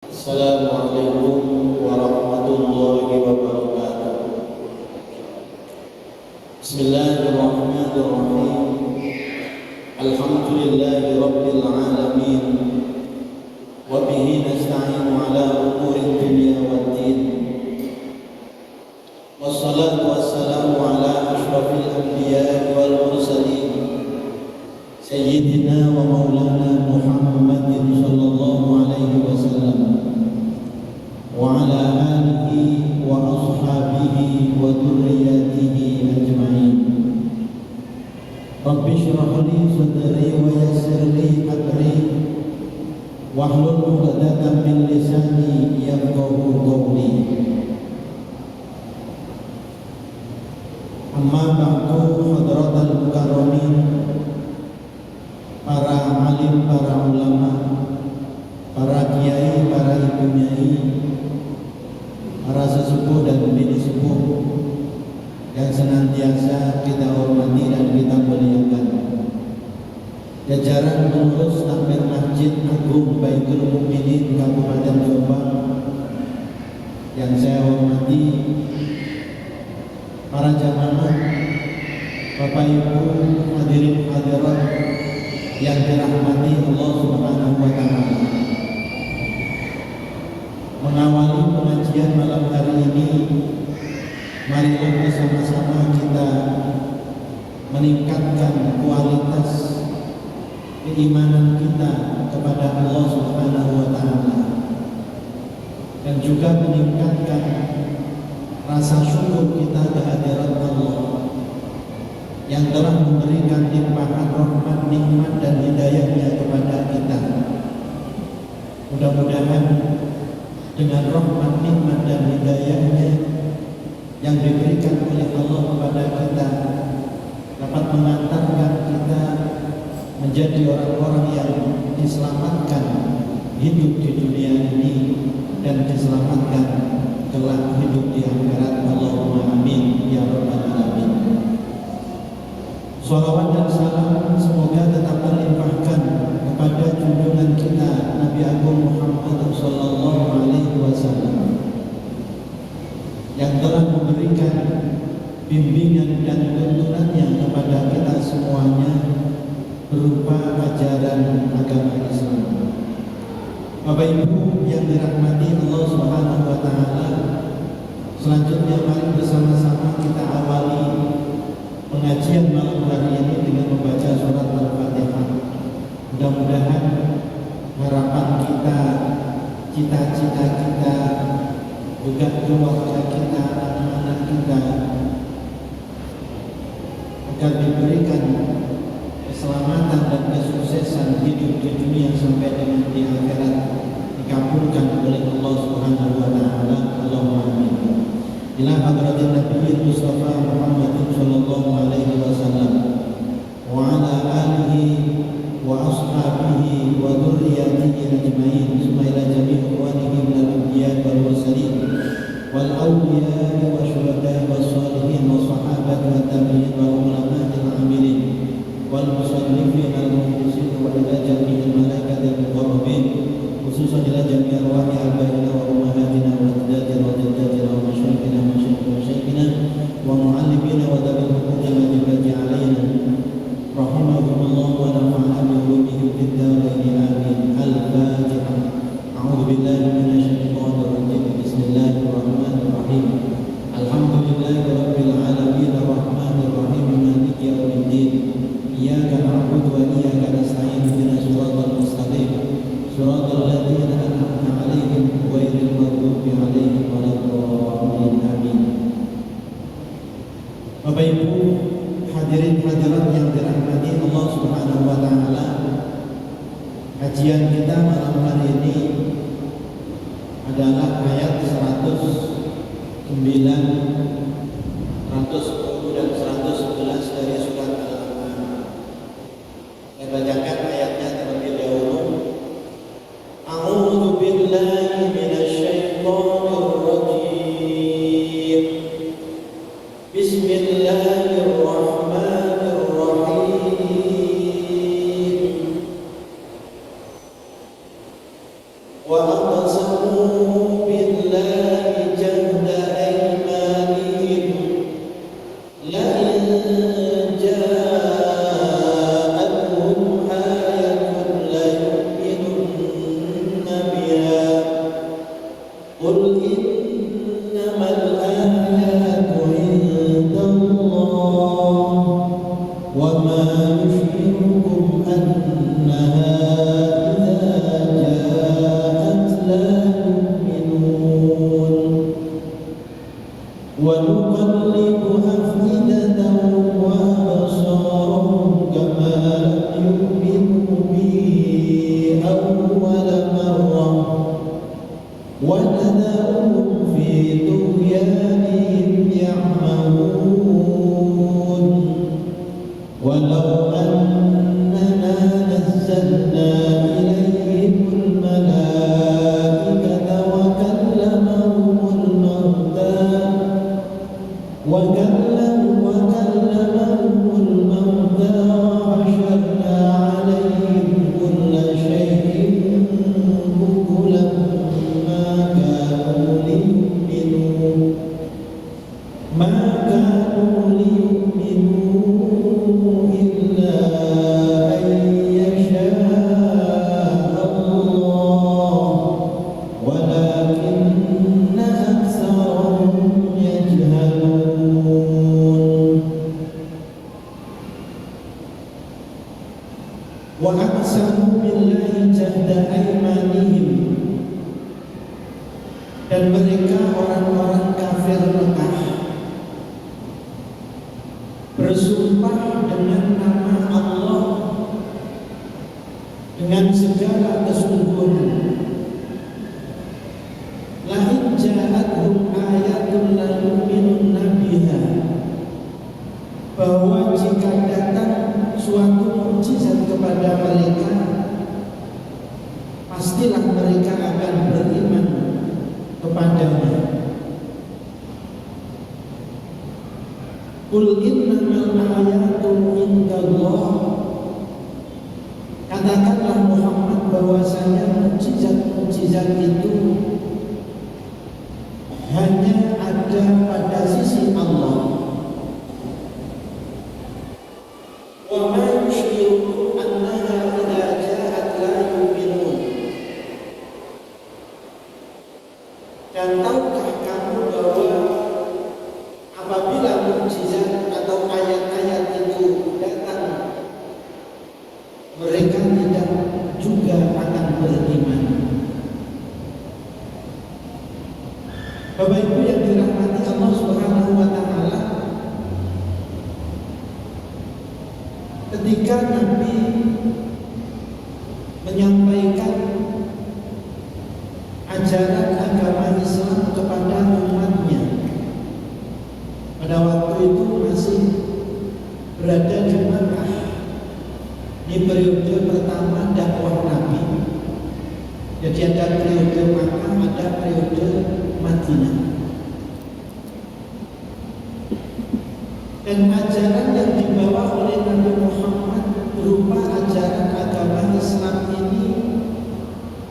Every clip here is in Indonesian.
Assalamualaikum warahmatullahi wabarakatuh. Bismillahirrahmanirrahim. Alhamdulillahi rabbil alamin. Wa bihi nasta'inu ala umuri dunya waddin. Wassalatu wassalamu ala asyrafil anbiya'i wal mursalin, Sayyidina wa maulana Muhammadin sallallahu alaihi wasallam wa ala alihi wa ashabihi wa dhurriyyatihi ajma'in. Rabbi shrah li sadri wa yassir li amri wahlul 'uqdatam min lisani yafqahu qawli. Amma ba'du, hadratal mukarramin, para alim, para ulama, para kiai, para ibu nyai, para sesepuh dan bini sepuh yang senantiasa kita hormati dan kita muliakan. Jajaran pengurus takmir Masjid Agung Baitul Mukminin Kabupaten Jombang yang saya hormati, para jamaah, Bapak Ibu, hadirin hadirat yang dirahmati Allah Subhanahu wa taala. Mengawali pengajian malam hari ini, marilah bersama-sama kita meningkatkan kualitas keimanan kita kepada Allah Subhanahu wa taala dan juga meningkatkan rasa syukur kita kehadirat Allah yang telah memberikan limpahan rahmat, nikmat dan hidayahnya kepada kita. Mudah-mudahan dengan rahmat, nikmat dan hidayahnya yang diberikan oleh Allah kepada kita dapat mengantarkan kita menjadi orang-orang yang diselamatkan hidup di dunia ini dan diselamatkan kelak hidup di akhirat. Allahumma amin ya rabbal alamin. Salawat dan salam semoga tetap terlimpahkan kepada junjungan kita Nabi Agung Muhammad sallallahu alaihi wasallam yang telah memberikan bimbingan dan tuntunannya kepada kita semuanya berupa ajaran agama Islam. Bapak Ibu yang dirahmati Allah Subhanahu wa taala, selanjutnya mari bersama-sama kita awali pengajian malam hari ini dengan membaca surat Al-Fatihah. Mudah-mudahan harapan kita, cita-cita kita, juga keluarga kita, anak-anak kita agar diberikan keselamatan dan kesuksesan hidup di dunia sampai dengan di akhirat dikabulkan oleh Allah Subhanahu wa taala. Allahumma amin. Ila hadratin Nabi Mustafa Muhammad sallallahu alaihi wasallam wa ala alihi wa ashabihi wa dhurriyyatihi ajma'in, summa ila jami'i ikhwanihi minal anbiya'i wal mursalin wal awliya'i wa syuhada'i was shalihin wa sahabati wa tabi'in wa ulama'il amilin wal musannifin al mukhlisin wa ila jami'il malaikatil muqarrabin, khususan ila jami'i arwahi abaina wa ummahatina wa ajdatina wa jaddatina wa masyayikhina wa masyayikhina wa muallimina wa tabi'il hukumina wa jibati alaina rahimahumullah wa nafa'ana bi ulumihim fid dharain amin. Al-Fatihah. A'udzu billahi minasy syaithanir rajim. Bismillahirrahmanirrahim. Alhamdulillahi rabbil alamin arrahmanir rahim maliki yaumiddin. Iyyaka na'budu wa iyyaka nasta'in ihdinas siratal mustaqim siratal ladzina an'amta 'alaihim ghairil maghdubi 'alaihim waladdallin. Amin. Bapak Ibu hadirin hadirat yang dirahmati Allah Subhanahu wa taala, kajian kita malam hari ini adalah ayat 109, 110 dan 111 dari surat Al-An'am. Saya bacakan ayatnya terlebih dahulu. A'udzu billahi minasy syaithanir rajim. Bismillahirrahmanirrahim. Wa aqsam وأقسموا بالله جهد أيمانهم لئن جاءتهم آية ليؤمنن بها قل إنما الآيات عند الله وما يشعركم أنها إذا جاءت لا يؤمنون ونقلب أفئدتهم وأبصارهم كما لم يؤمنوا به أول مرة ونذرهم في طغيانهم يعمهون ولو أننا نزلنا إليهم الملائكة وكلمهم الموتى وحشرنا عليهم كل شيء قبلا ما كانوا ليؤمنوا إلا أن يشاء الله ولكن أكثرهم يجهلون وأقسموا بالله جهد أيمانهم dan mereka orang-orang kafir Mekah bersumpah dengan nama Allah dengan segala kesungguhan. La in ja'athum ayatun la yu'minunna biha, bahwa jika datang suatu mukjizat kepada mereka, pastilah mereka akan beriman kepadanya. Qul innamal ayatu indallah, katakanlah Muhammad bahwasanya mukjizat-mukjizat itu hanya ada pada sisi Allah. Wa ma yushriku annaha idza ja'at la yu'minun, dan tahukah kamu bahwa apabila mukjizat atau ayat-ayat itu datang, mereka tidak juga akan beriman. Bapak Ibu yang dirahmati Allah Subhanahu wa taala, ketika Nabi menyampaikan ajaran agama Islam kepada umatnya, pada waktu itu masih berada di Makkah, di periode pertama dakwah Nabi. Jadi ada periode Makkah, ada periode Madinah. Dan ajaran yang dibawa oleh Nabi Muhammad berupa ajaran agama Islam ini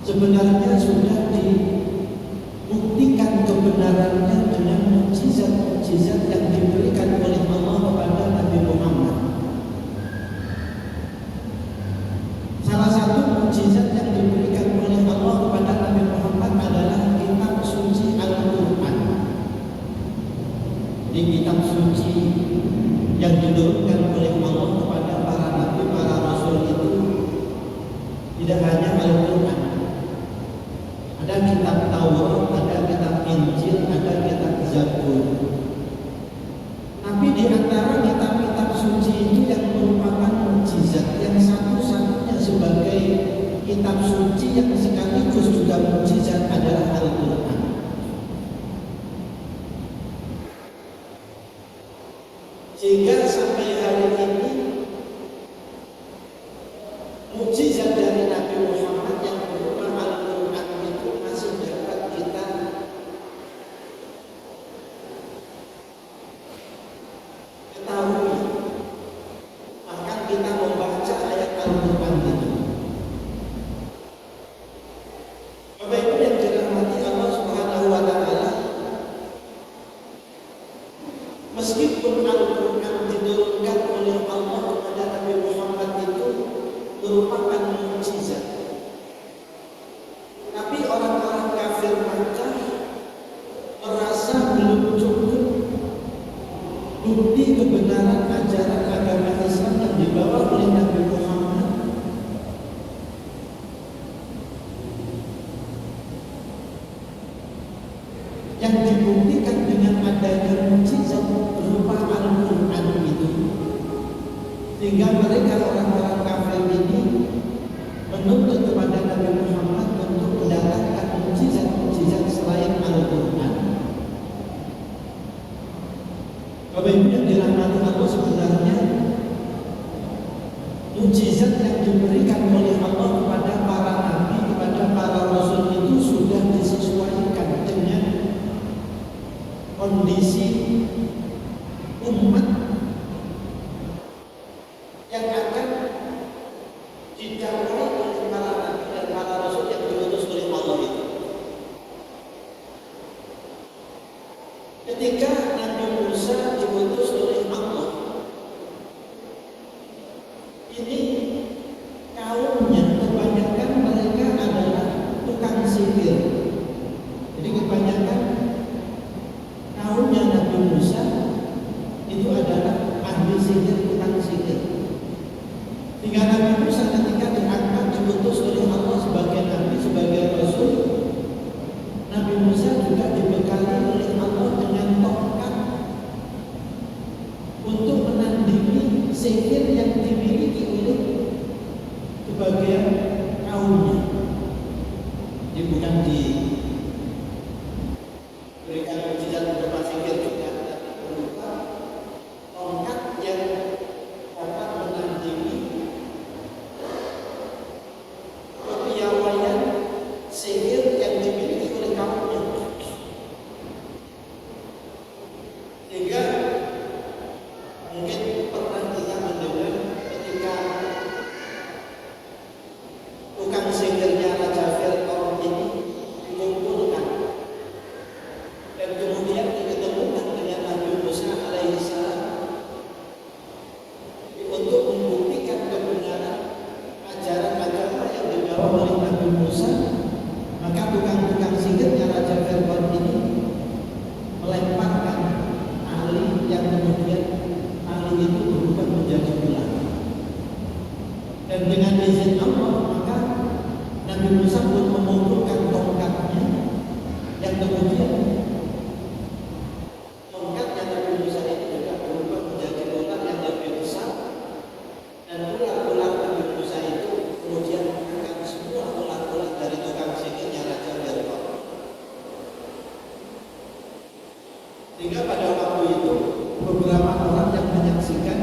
sebenarnya sudah dibuktikan kebenarannya dengan mukjizat-mukjizat yang diberikan oleh Allah kepada Nabi Muhammad. Salah satu mukjizat yang diberikan oleh Allah kepada Nabi Muhammad adalah kitab suci Al-Quran. Di kitab suci yang diturunkan oleh Allah kepada para nabi, para rasul itu tidak hanya Al-Quran. Ada kitab Taurat, ada kitab Injil, ada kitab Zabur. Tapi di antara kitab-kitab suci itu yang merupakan mukjizat, yang satu-satunya sebagai kitab suci yang sekaligus juga mukjizat adalah Al-Quran. Sehingga sampai hari ini mukjizat dari Nabi Muhammad yang berupa Al-Quran itu masih dapat kita ketahui. Bahkan kita membaca ayat Al-Quran itu. Bapak Ibu yang dirahmati terpecah, merasa belum cukup bukti kebenaran ajaran agama Islam yang dibawa oleh Nabi Muhammad, yang dibuktikan dengan adanya mukjizat berupa Al-Quran itu, sehingga mereka orang-orang kafir ini menuntut kepada Nabi Muhammad untuk mendatangkan mukjizat-mukjizat selain Al-Quran. Bapak Ibu yang dirahmati Allah, sebenarnya mukjizat yang diberikan oleh Allah kepada para nabi, kepada para rasul itu sudah disesuaikan dengan kondisi umat yang akan didakwai oleh para nabi dan para rasul yang diutus oleh Allah itu. Ketika Nabi Musa diutus oleh Allah, ini kaumnya kebanyakan mereka adalah tukang sihir. Jadi kebanyakan kaumnya Nabi Musa itu adalah ahli sihir, tukang sihir. Hingga Nabi Musa ketika diangkat diutus oleh Allah sebagai nabi, sebagai rasul, Nabi Musa juga dibekali oleh Allah dengan tongkat untuk menandingi sihir yang dimiliki oleh sebagian kaumnya. Jadi bukan diberikan mukjizat berupa sihir juga, tapi berupa tongkat yang dapat menandingi kepiawaian sihir yang dimiliki oleh kaumnya. Sehingga mungkin pernah kita mendengar ketika tukang sihirnya Raja Fir'aun ini dikumpulkan dan kemudian diketemukan dengan Nabi Musa alaihissalam untuk membuktikan kebenaran ajaran agama yang dibawa oleh Nabi Musa. Maka tukang-tukang sihirnya Raja Fir'aun ini melemparkan tali yang kemudian tali itu berubah menjadi ular. Dan dengan izin Allah, maka Nabi Musa pun memukulkan tongkatnya, yang kemudian tongkatnya Nabi Musa ini juga berubah menjadi ular yang lebih besar, dan ular-ular Nabi Musa itu kemudian memakan semua ular-ular dari tukang sihirnya Raja Fir'aun. Sehingga pada waktu itu beberapa orang yang menyaksikan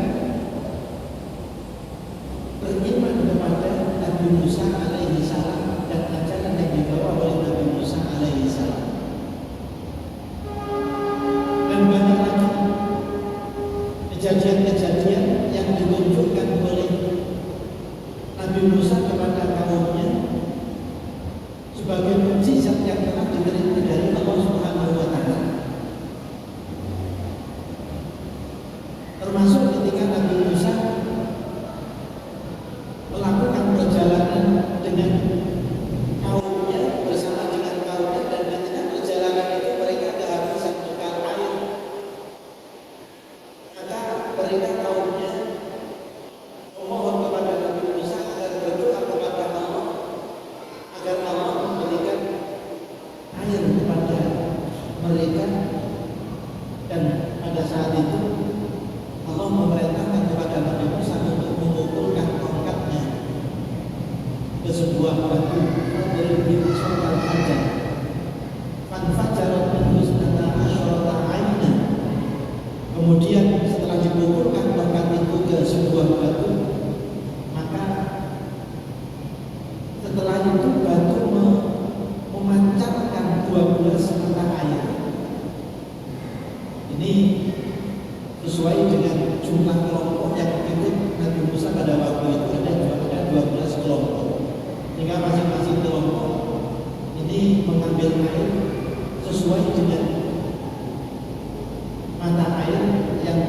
beriman kepada Nabi Musa alaihissalam dan ajaran yang dibawa oleh Nabi Musa alaihissalam. Dan banyak lagi kejadian-kejadian yang ditunjukkan oleh Nabi Musa kepada kaumnya sebagai mukjizat yang telah diterima dari Allah Subhanahu wa Ta'ala. Termasuk ketika Nabi Musa melakukan perjalanan dengan kaumnya, bersama dengan kaumnya, dan ketika perjalanan itu mereka kehabisan bekal air. Maka mereka kaumnya memohon kepada Nabi Musa agar berdoa kepada Allah agar Allah memberikan air kepada mereka. Dan pada saat itu Allah memerintahkan kepada Nabi Musa untuk mengumpulkan tongkatnya ke sebuah batu, kemudian setelah dipukulkan tongkat itu ke sebuah batu, maka setelah itu batu memancarkan 12 mata air. Ini sesuai dengan jumlah kelompok yang ikut Nabi Musa pada waktu itu, ada 12 kelompok. Sehingga masing-masing kelompok ini mengambil air sesuai dengan mata air yang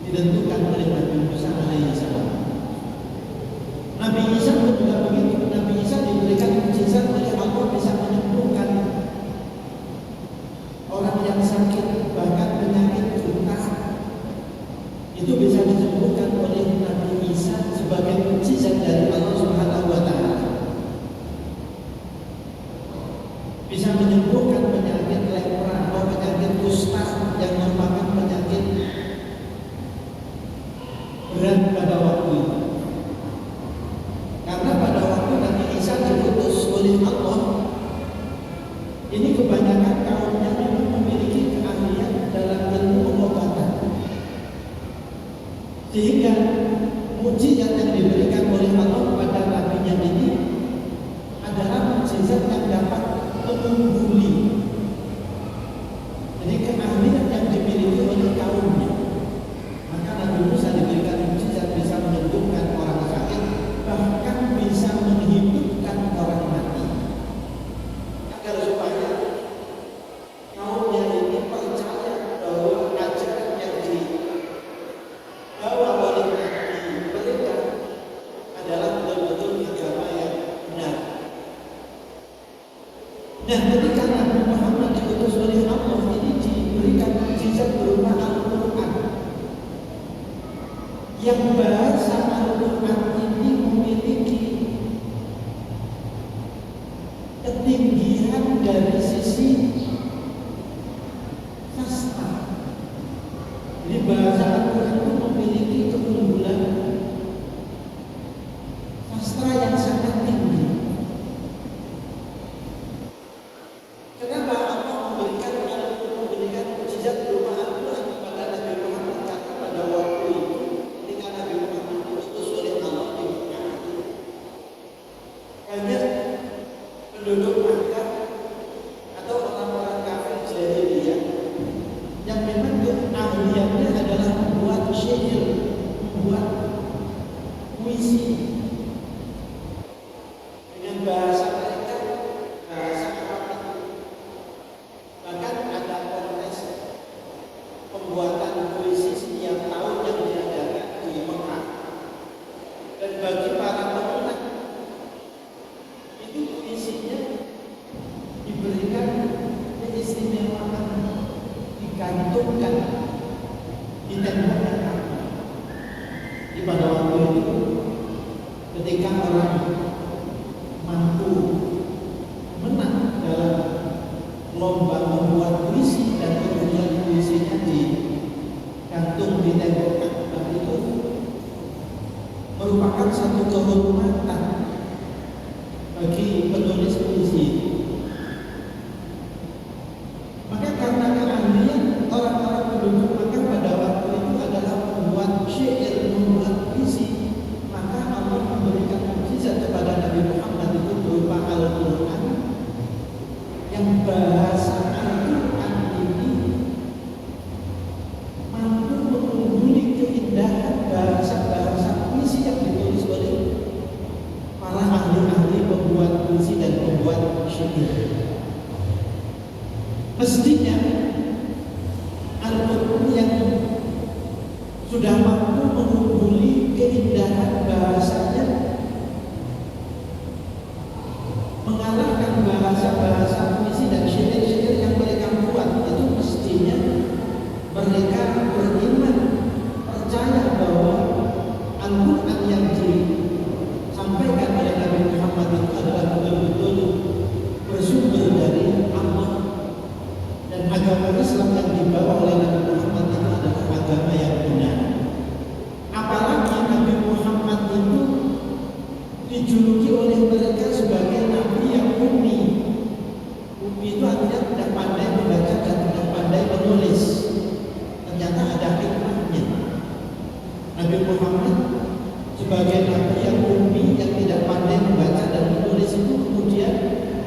ditentukan oleh Nabi Musa alaihissalam. Nabi Isa pun juga begitu. Nabi Isa diberikan mukjizat oleh Allah bisa bisa menyembuhkan penyakit lepra atau penyakit kusta yang merupakan penyakit berat pada waktu itu. Karena pada waktu Nabi Isa diutus oleh Allah, ini kebanyakan kaumnya memang memiliki keahlian dalam ilmu pengobatan, sehingga mukjizat yang diberikan oleh Allah kepada nabinya ini adalah mukjizat yang dapat mengungguli. Jadi keahlian yang dimiliki oleh kaumnya. Maka Nabi Musa diberikan mukjizat bisa menyembuhkan orang sakit, bahkan bisa menghidupkan orang mati. Agar supaya kaumnya ini percaya bahwa ajaran yang dibawa oleh Nabi mereka adalah betul-betul agama yang benar. Nah, ketika Nabi Muhammad diutus oleh Allah ini diberikan mukjizat berupa Al-Quran, yang bahasa Al-Quran ini memiliki ketinggian dari sisi sastra. Jadi bahasa Al-Quran itu memiliki keunggulan sastra yang sangat tinggi. Kenapa Allah memberikan mukjizat berupa Al-Quran kepada Nabi Muhammad? Karena pada waktu itu ketika Nabi Muhammad diutus oleh Allah di Mekah, banyak penduduk Makkah atau orang-orang kafir jahiliyah yang memang keahliannya adalah membuat syair, membuat puisi dengan bahasa mereka, bahasa Arab. Bahkan ada kontes pembuatan puisi setiap tahun yang diadakan di Mekah. Dan bagi para pemenang itu puisinya diberikan keistimewaan, digantungkan di temboknya Ka'bah. Di pada waktu itu ketika orang mampu menang dalam lomba membuat puisi dan kemudian puisinya digantung di tembok Ka'bah, itu merupakan satu kehormatan bagi penulis puisi. Maka karena keahlian orang-orang penduduk Makkah pada waktu itu adalah membuat syair, membuat puisi, maka Allah memberikan mukjizat kepada Nabi Muhammad itu berupa Al-Quran, yang bahasa Al-Quran ini mampu mengungguli keindahan bahasa-bahasa puisi yang ditulis oleh para ahli-ahli pembuat puisi dan pembuat syair. Mestinya Al-Quran yang sudah mampu mengungguli keindahan bahasanya, mengalahkan bahasa-bahasa puisi dan syair-syair yang mereka buat, itu mestinya mereka beriman, percaya bahwa Al-Quran yang disampaikan oleh Nabi Muhammad itu adalah betul-betul bersumber dari Allah, dan agama Islam yang dibawa oleh Nabi Muhammad itu adalah agama yang benar. Apalagi Nabi Muhammad itu dijuluki oleh mereka sebagai nabi yang ummi. Ummi itu artinya tidak pandai membaca dan tidak pandai menulis. Ternyata ada hikmahnya. Nabi Muhammad sebagai nabi yang ummi, yang tidak pandai membaca dan menulis itu kemudian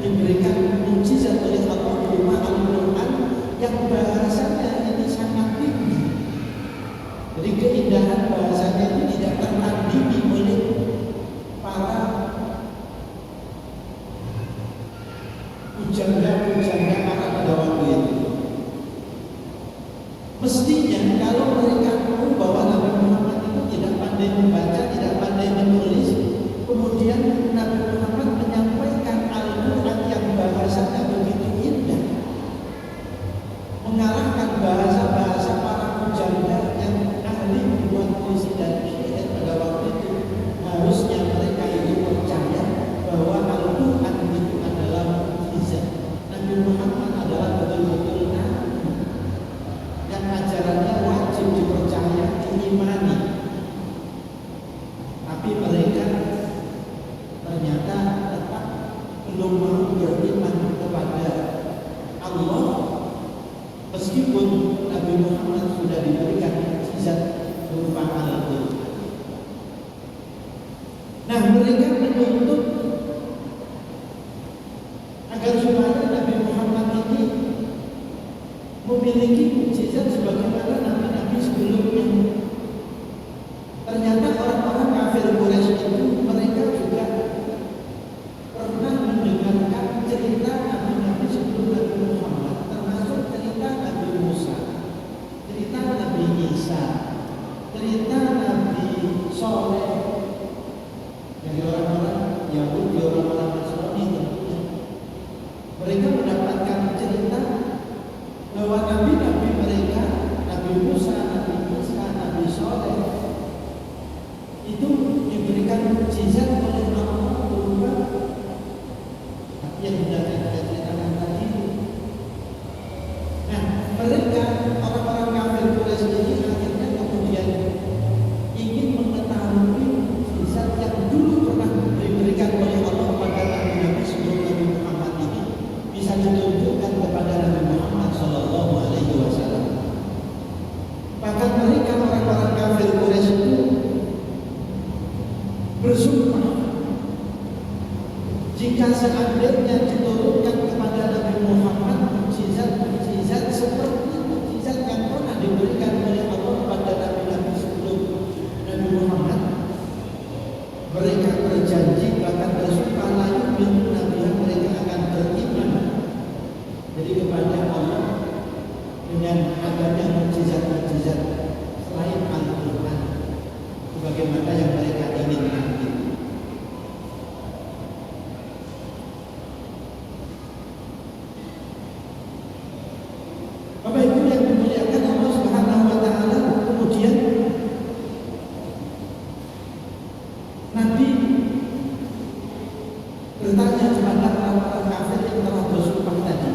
diberikan mukjizat oleh Allah berupa Al-Quran yang bahasanya ini sangat tinggi. Jadi keindahan bahasanya ini tidak tertandingi oleh para pujangga-pujangga Arab pada waktu itu. Mestinya kalau mereka tahu bahwa Nabi Muhammad itu tidak pandai membaca, tidak pandai menulis, kemudian Nabi Muhammad menyampaikan Al-Quran yang bahasanya begitu indah, mengalahkan bahasa-bahasa para pujangga yang ahli membuat puisi dan syair pada waktu itu, harusnya mereka itu percaya bahwa Al-Quran itu adalah mukjizat. mereka menuntut agar supaya Nabi Muhammad ini memiliki mukjizat sebagaimana nabi-nabi sebelumnya. Ternyata orang-orang kafir Quraisy itu mereka juga pernah mendengarkan cerita nabi-nabi sebelum Nabi Muhammad, termasuk cerita Nabi Musa, cerita Nabi Isa, cerita Nabi Soleh dari orang-orang Yahudi, orang-orang Nasrani tentunya. Mereka mendapatkan cerita bahwa nabi-nabi mereka, Nabi Musa, Nabi Isa, Nabi Soleh itu diberikan mukjizat oleh Allah berupa yang sudah kita ceritakan tadi. Nah, mereka orang-orang kafir Quraisy ini akhirnya kemudian ingin mengetahui mukjizat yang dulu pernah diberikan oleh Allah kepada nabi-nabi sebelum Nabi Muhammad ini bisa ditunjukkan kepada Nabi Muhammad Sallallahu Alaihi Wasallam. Bahkan mereka orang-orang kafir Quraisy itu bersumpah jika seandainya diturunkan kepada Nabi Muhammad mukjizat seperti mukjizat yang pernah diberikan oleh Allah kepada nabi-nabi sebelum Nabi Muhammad, mereka berjanji bahkan bersumpah layu dengan Nabi mereka akan beriman jadi kepada Allah dengan adanya mukjizat-mukjizat selain Al-Quran sebagaimana yang mereka inginkan. Bapak Ibu yang dimuliakan Allah Subhanahu wa taala, kemudian Nabi bertanya kepada orang-orang kafir yang telah bersumpah tadi.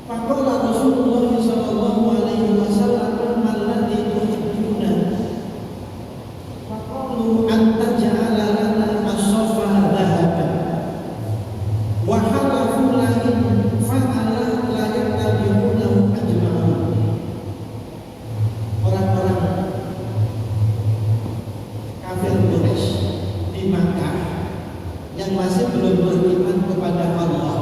Faqala Rasulullah sallallahu alaihi wasallam alladzi tuhibbuna. Faqalu anta ja'ala lana as-safa dhahaban wa halafu lahum fa'ala la yattabi'unahu ajma'un. Orang-orang kafir Quraisy di Makkah yang masih belum beriman kepada Allah,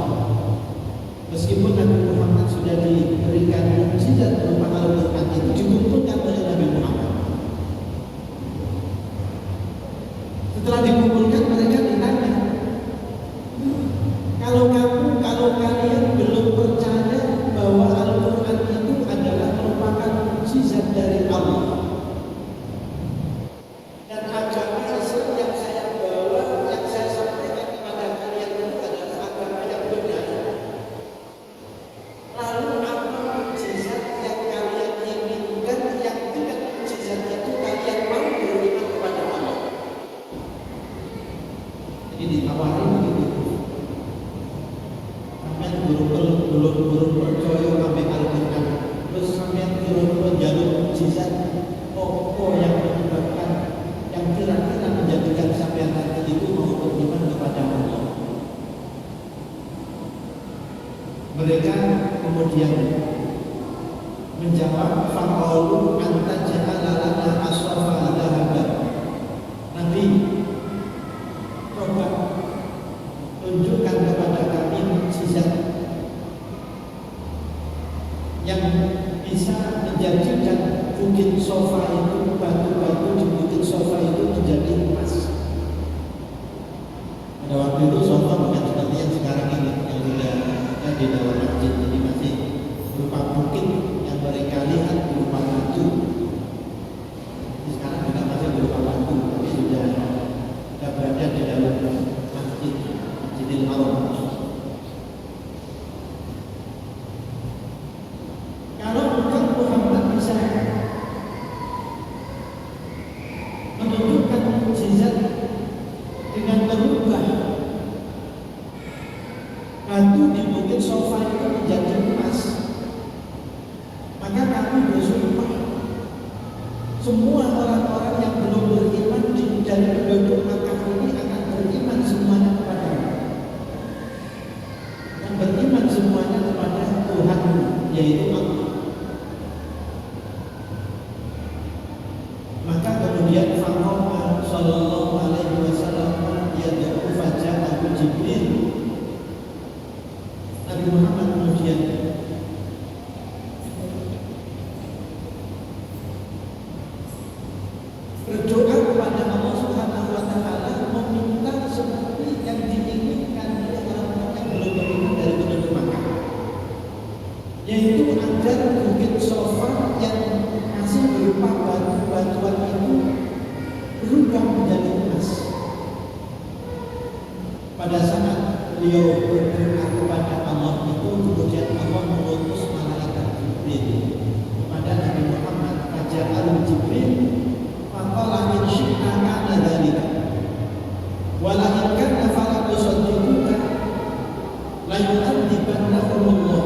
meskipun Nabi Muhammad sudah diberikan mukjizat berupa Al-Quran itu dikumpulkan oleh Nabi Muhammad. Setelah dikumpulkan mereka ditanya, kalau kalian belum percaya bahwa Al-Quran itu adalah merupakan mukjizat dari Allah dan agama Islam yang saya bawa, yang saya sampaikan kepada kalian itu adalah agama yang benar, lalu apa mukjizat yang kalian inginkan yang dengan mukjizat itu kalian mau beriman kepada Allah? Jadi ditawari begitu. Sampai belum percaya sampai Al-Quran, terus sampai menjaluk mukjizat apa yang menyebabkan yang kira-kira menjadikan sampai tadi itu mau beriman kepada Allah. Mereka kemudian menjawab, faqalu anta ja'ala lana as-safa dhahaban. Nabi, coba tunjukkan kepada kami mukjizat yang bisa menjadikan bukit sofa itu, batu-batu di bukit sofa itu menjadi emas. Pada waktu itu sofa bukan seperti yang sekarang ini yang sudah ada di dalam masjid, jadi masih berupa bukit yang mereka lihat berupa batu. Sekarang juga masih berupa batu, tapi sudah berada di dalam masjid, Masjidil Haram. Kalau bukan Muhammad bisa menunjukkan mukjizat dengan merubah batu di bukit sofa itu menjadi emas, maka kami bersumpah semua orang-orang yang belum beriman dari penduduk Makkah ini akan beriman semuanya kepada yang beriman semuanya kepada Tuhan, yaitu Allah. Maka kemudian faqama Nabi Muhammad kemudian berdoa kepada Allah Subhanahu wa taala meminta seperti yang diinginkan oleh orang-orang yang belum beriman dari penduduk Makkah, yaitu agar bukit Sofa yang masih berupa batu-batuan itu berubah menjadi emas. Pada saat beliau berdoa kepada Allah itu, kemudian Allah mengutus malaikat Jibril kepada Nabi Muhammad. Faja'al Jibril faqala in syi'ta kana dzalika wa la in kana fala tusaddiquka la yu'adzibannahum Allah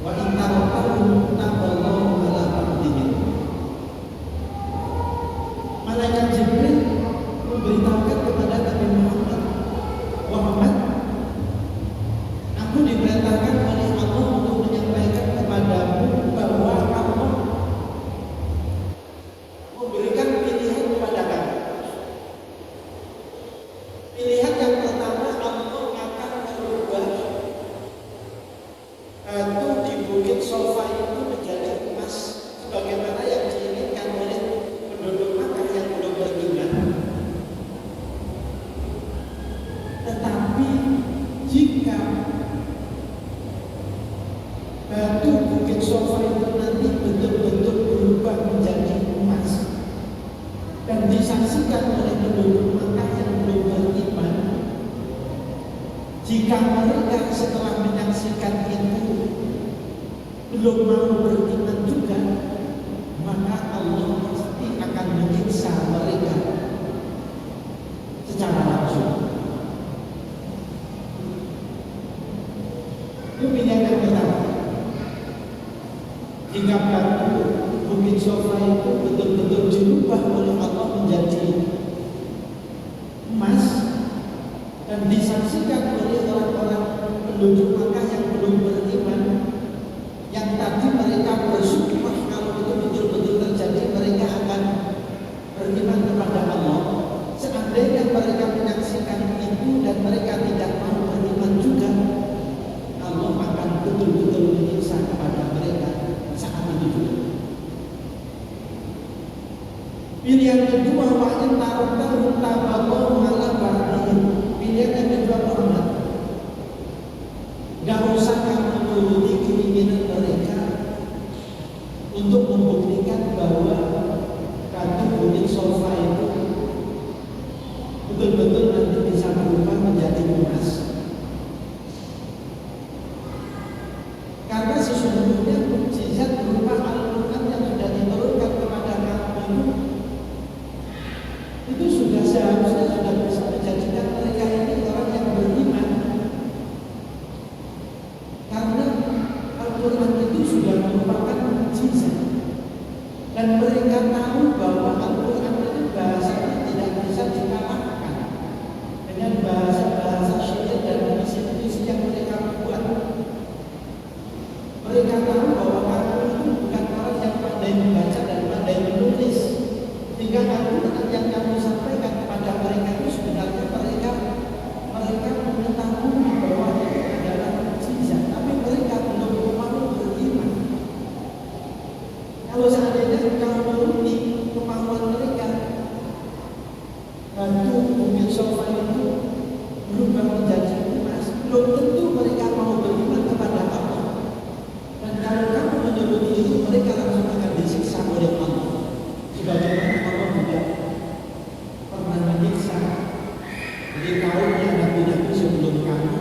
wa in tarakahum taballahu ala ba'dihim. Malaikat Jibril memberitahukan kepada Nabi Muhammad, Muhammad, aku diperintahkan oleh Allah untuk menyampaikan kepadamu bahwa Allah memberikan pilihan kepada kamu. Pilihan yang pertama, Allah akan merubah batu di bukit Sofa itu menjadi emas, sebagaimana yang diinginkan oleh penduduk Makkah yang belum beriman. Tetapi jika batu bukit Sofa itu nanti betul-betul berubah menjadi emas dan disaksikan oleh penduduk Makkah yang belum beriman, jika mereka setelah menyaksikan itu belum mau beriman juga, maka Allah pasti akan menyiksa mereka secara langsung. Itu pilihan yang pertama. Jika batu bukit Sofa itu betul-betul dirubah oleh Allah menjadi emas dan disaksikan oleh orang-orang penduduk Makkah yang belum beriman, yang tadi mereka bersumpah kalau itu betul-betul terjadi mereka akan beriman kepada Allah. Seandainya mereka menyaksikan itu dan mereka tidak mau beriman juga, Allah akan betul-betul menyiksa kepada mereka saat itu juga. Pilihan kedua, wa in tarakahum taballahu ala ba'dihim. Pilihan yang kedua, Muhammad, gak usah kamu menuruti keinginan mereka untuk membuktikan bahwa batu bukit Sofa itu betul-betul nanti bisa berubah menjadi emas. Karena sesungguhnya mukjizat berupa Al-Quran yang sudah diturunkan kepada kamu itu sudah seharusnya sudah bisa menjadikan mereka ini orang yang beriman. Karena Al-Quran itu sudah merupakan mukjizat dan mereka tahu bahwa Al-Quran itu bahasanya tidak bisa dikalahkan dengan bahasa-bahasa syair dan puisi-puisi yang mereka buat. Mereka tahu bahwa kamu itu bukan orang yang pandai membaca dan pandai menulis, sehingga Al-Quran yang kamu sampaikan kepada mereka itu sebenarnya mereka mengetahui bahwa itu adalah mukjizat, tapi mereka belum mau beriman. Kalau seandainya engkau menuruti kemauan mereka, batu bukit Sofa itu berubah menjadi emas, belum tentu mereka mau beriman kepada Allah. Dan kalau kamu menuruti itu, mereka langsung akan disiksa oleh Allah. Sebagaimana Allah juga pernah menyiksa di kaumnya nabi-nabi sebelum kamu,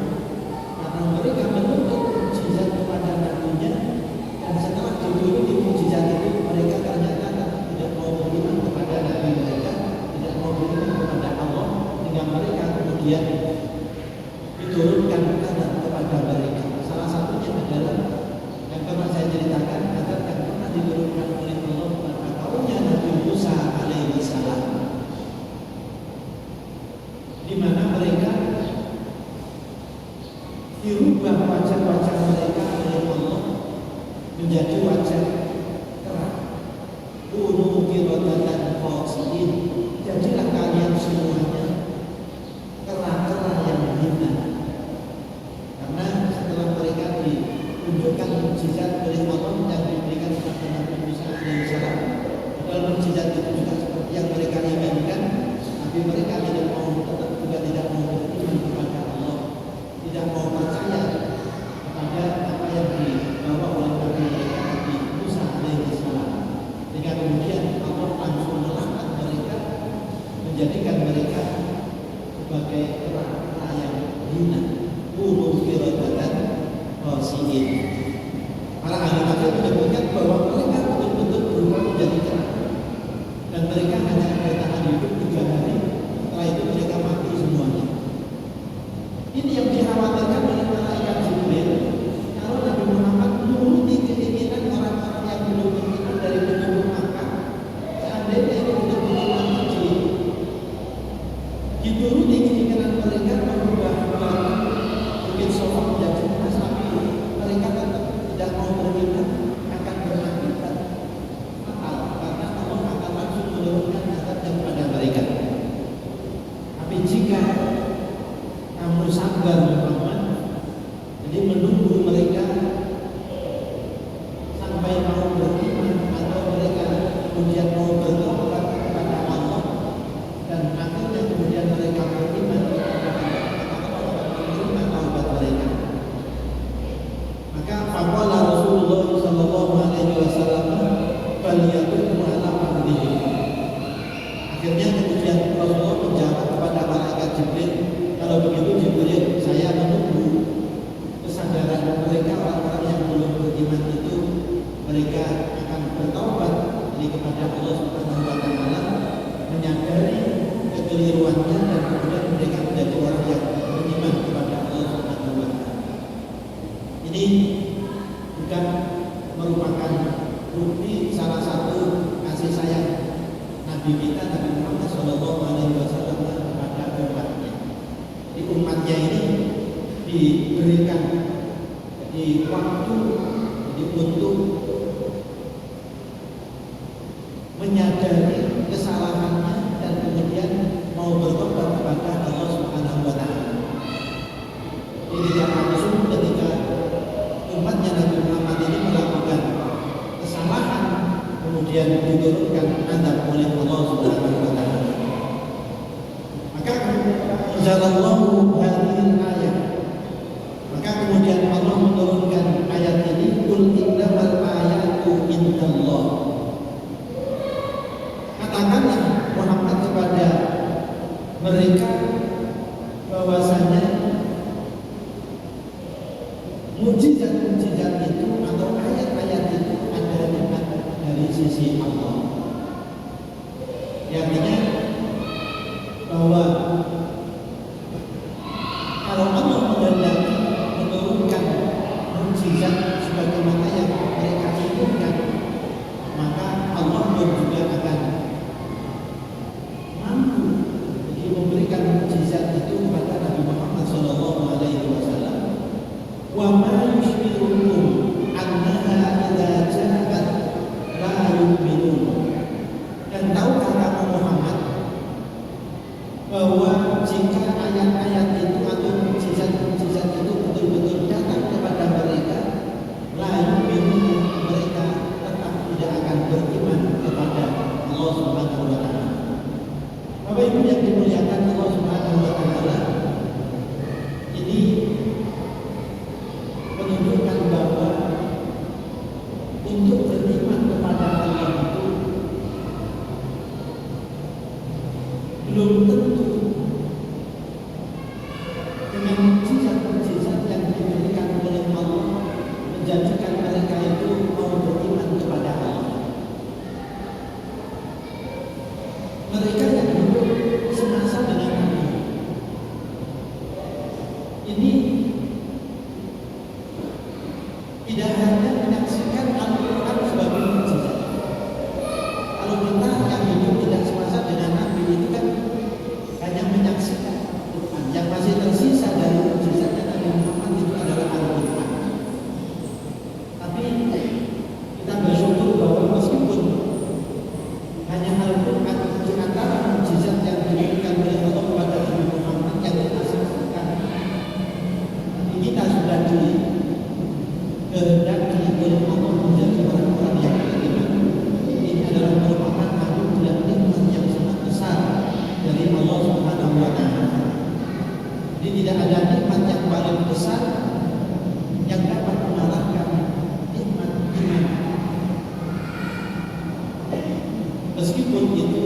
karena mereka menuntut mukjizat kepada nabinya, dan setelah diturunkan mukjizat itu mereka ternyata tidak mau beriman kepada nabi mereka, tidak mau beriman kepada Allah, hingga mereka kemudian diturunkan azab kepada mereka. Salah satunya adalah yang pernah saya ceritakan, azab yang pernah diturunkan oleh Allah kepada kaumnya Nabi Musa alaihi salam, di mana mereka dirubah wajah-wajah mereka oleh Allah menjadi wajah kerah. Kunu qiradatan khasi'in, jadilah kalian semuanya kerah-kerah yang hina. Karena yarjuna kunu qiradatan khasiin. Para ahli tafsir menyebutkan bahwa mereka betul-betul berubah menjadi jerapah dan mereka hanya bertahan hidup 3 hari, setelah itu mereka mati semuanya. Ini yang dikhawatirkan oleh malaikat Jibril. Kalau Nabi Muhammad menuruti keinginan orang-orang yang belum beriman dari penduduk Makkah, seandainya ini benar-benar terjadi, dituruti keinginan mereka merubah Bukit Sofa menjadi emas, tapi mereka tetap tidak mau beriman, akan berakibat fatal karena Allah akan langsung menurunkan azabnya kepada mereka. Tapi jika kamu sabar Muhammad, jadi menunggu mereka sampai mau beriman atau mereka kemudian mau bertobat kepada Allah dan akhirnya kemudian mereka beriman, maka Allah akan menerima taubat mereka. Maka faqala Rasulullah sallallahu alaihi wasallam falyaqumu ala fardihim. Akhirnya kemudian Rasulullah menjawab kepada malaikat Jibril, kalau begitu Jibril, saya menunggu kesadaran mereka orang-orang yang belum beriman itu, mereka akan bertaubat kepada Allah Subhanahu wa taala, menyadari kekeliruannya dan kemudian mereka menjadi orang yang beriman kepada Allah Subhanahu wa taala. Ini bukan merupakan bukti salah satu kasih sayang Nabi kita Nabi Muhammad sallallahu alaihi wasallam kepada umatnya. Di umatnya ini diberikan di waktu untuk menyadari kesalahannya dan kemudian mau bertobat kepada Allah Subhanahu wa taala. Ini tidak langsung ketika umatnya Nabi Muhammad ini melakukan kesalahan kemudian diturunkan azab oleh Allah Subhanahu wa taala. Maka anzalallahu hadhil ayat. Maka kemudian Allah menurunkan ayat ini, qul innamal ayatu indallah. Katakanlah Muhammad kepada mereka bahwasanya mukjizat-mukjizat itu atau ayat-ayat itu adalah dari sisi Allah. Artinya bahwa kalau Allah menghendaki menurunkan mukjizat sebagaimana yang mereka inginkan, maka Allah pun juga akan mampu jadi memberikan mukjizat itu kepada Nabi Muhammad sallallahu alaihi wasallam. Wa ma yushbirukum annaha idza ja'at la yu'minun. Dan tahukah kamu Muhammad bahwa jika ayat-ayat itu atau mukjizat-mukjizat itu betul-betul datang kepada mereka, la yu'minun, mereka tetap tidak akan beriman kepada Allah Subhanahu wa taala. Bapak Ibu yang dimuliakan Allah Subhanahu wa taala, ini menunjukkan bahwa untuk beriman kepada Allah itu belum tentu dengan mukjizat-mukjizat yang diberikan oleh Allah menjadikan mereka itu mau beriman kepada Allah. Mereka yang hidup semasa dengan Nabi ini tidak hanya menyaksikan Al-Quran sebagai mukjizat. Kalau kita yang hidup tidak semasa dengan Nabi itu kan hanya menyaksikan Al-Quran. Yang masih tersisa dari mukjizatnya Nabi Muhammad itu adalah Al-Quran. Tapi kita bersyukur bahwa meskipun hanya Al-Quran di antara mukjizat yang diberikan oleh Allah kepada Nabi Muhammad yang kita saksikan, tapi kita sudah dikehendaki oleh Allah menjadi orang-orang yang beriman. Ini adalah merupakan anugerah nikmat yang sangat besar dari Allah Subhanahu wa taala. Jadi tidak ada nikmat yang paling besar yang dapat mengalahkan nikmat iman. Meskipun itu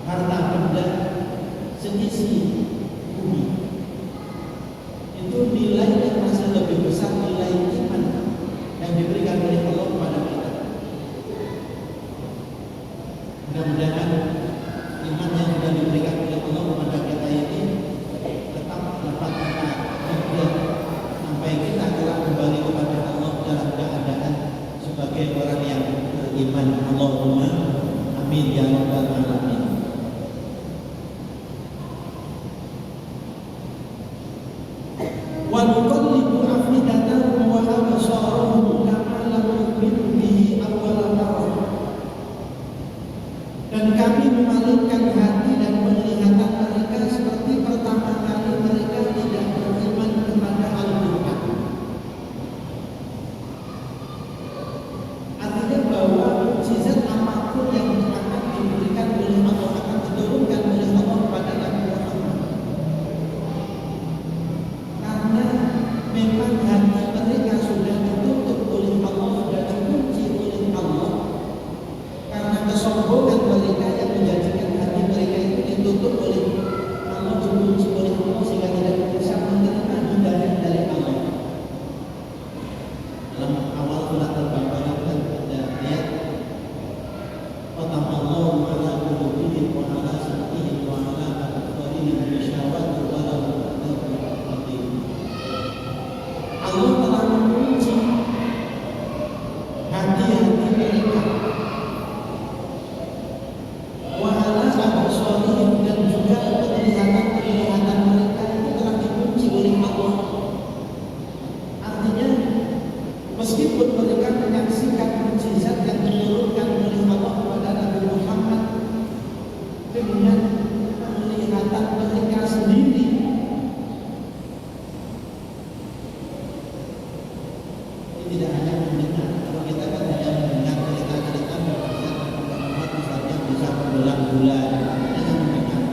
harta benda seisi bumi. Itu nilai yang masih lebih besar nilai iman yang diberikan oleh Allah kepada kita. Mudah-mudahan iman yang sudah diberikan oleh Allah kepada kita ini tetap dapat kita jaga sampai kita kelak kembali kepada Allah dalam keadaan sebagai orang yang beriman. Allahumma amin ya rabbal alamin. Wa nuqallibu afidatahum wa absarahum kama lam yu'minu bihi awwala marrah. Dan kami memalingkan hati dan penglihatan mereka seperti pertama kali mereka tidak beriman kepada Al-Quran. Artinya bahwa mukjizat apapun yang akan diberikan oleh Allah, akan diturunkan oleh Allah kepada Nabi Muhammad, karena memang hati mereka sudah ditutup oleh Allah, sudah dikunci oleh Allah, karena kesombongan mereka yang menjadikan hati mereka itu ditutup oleh Allah, dikunci oleh Allah sehingga tidak bisa menerima hidayah dari Allah. Dalam awal surat Al-Baqarah kan ada ayat Allahu ala qulubihim wa ala sam'ihim wa ala absarihim ghishawatun wa lahum adhabun adhim. Allah telah mengunci hati-hati mereka, wa ala absarihim, dan juga penglihatan mereka itu telah dikunci oleh Allah. Artinya meskipun mereka menyaksikan mukjizat yang diturunkan oleh Allah kepada Nabi Muhammad dengan penglihatan mereka sendiri, ini tidak hanya mendengar. Kalau kita kan hanya mendengar cerita-cerita mukjizat Nabi Muhammad misalnya bisa berbulan-bulan hanya mendengar.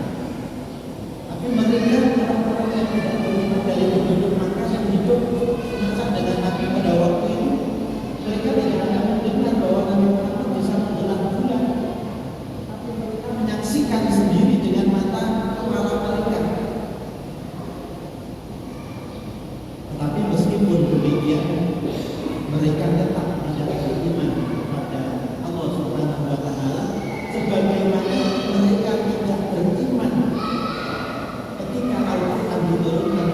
Tapi mereka orang-orang yang tidak beriman dari penduduk Makkah yang hidup semasa dengan Nabi pada waktu itu, mereka tidak hanya mendengar bahwa Nabi Muhammad bisa berbulan-bulan, tapi mereka menyaksikan sendiri dengan mata kepala mereka. Tetapi meskipun demikian, mereka tetap tidak beriman kepada Allah Subhanahu wa Ta'ala, sebagaimana mereka tidak beriman ketika Al-Quran diturunkan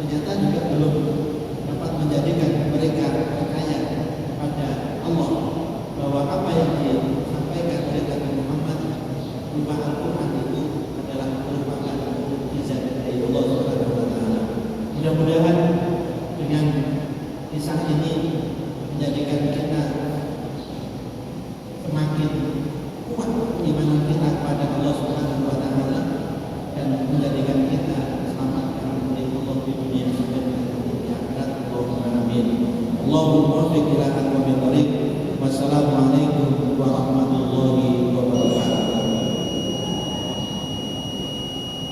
ternyata juga belum dapat menjadikan mereka percaya pada Allah bahwa apa yang disampaikan oleh Nabi Muhammad berupa Al-Quran itu adalah merupakan mukjizat dari Allah Subhanahu wa taala. Mudah-mudahan dengan kisah ini menjadikan kita semakin kuat iman kita kepada Allah Subhanahu wa taala dan menjadikan kita diselamatkan oleh Allah di dunia sampai di akhirat. Allahumma amin. Allahumma muwaffiq ila aqwamit thoriq. Wassalamualaikum warahmatullahi